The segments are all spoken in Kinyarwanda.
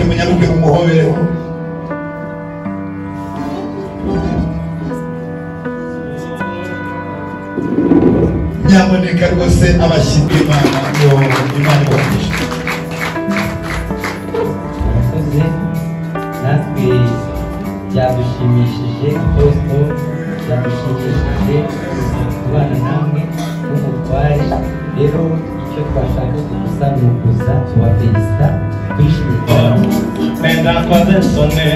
Munyaruke umuhobereho nyamuneka rwose abashyitsi Imana ibafashe natwe byadushimishije rwose byadushimishije kubana namwe n'umutware rero icyo twashaka gusa ni ukuza tuba perezida twishimye cyane Merakoze sone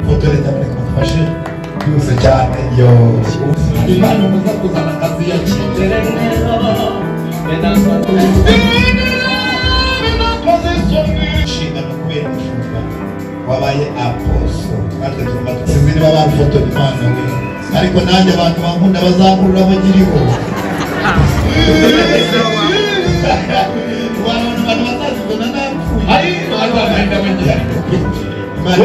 Fotoreta mureka mufashe byose cyane yo Imana muza kuzana akazi ya kimbere inshingano kubera umushumba wabaye aposo natwe turimo sinzi niba babifotora Imana we ariko nanjye abantu bankunda bazamurura bagiriho abantu bazazibona napfuye abantu bagahita bagira Imana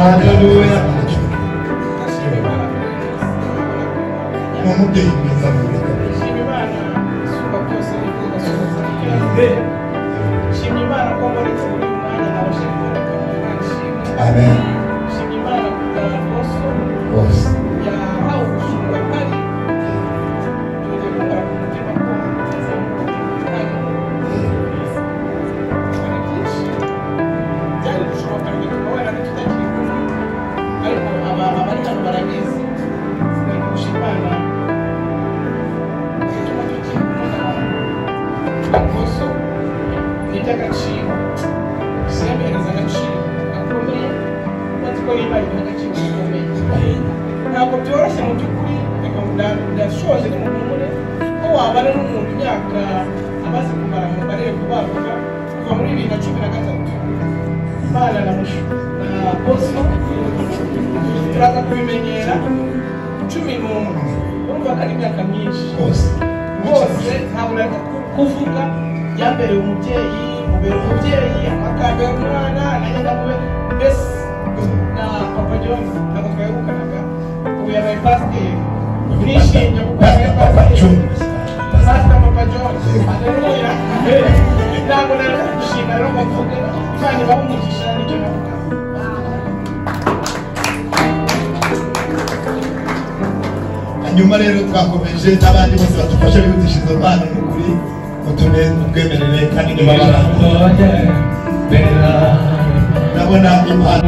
Hallelujah. Amen. kuva muri 2013 Imana na Bosco turaza kubimenyera 11 urumva ko ari imyaka myinshi bose ntabwo nari kuvuga yambereye umubyeyi mubera umubyeyi amakamba y'umwana nanjye ndamube mbese na Papa John ntabwo twayegukanaga ubu yabaye pasiteri nishimye kuko yabaye pasiteri Pastor Papa John haleluya ntabwo nari gushima rero bavuge Imana ibahe umugisha nicyo navuga nyuma rero twakomeje n'abandi bose badufasha bihutisha izo mpano n'ukuri mutwemerere kandi ntibabara ndabona impano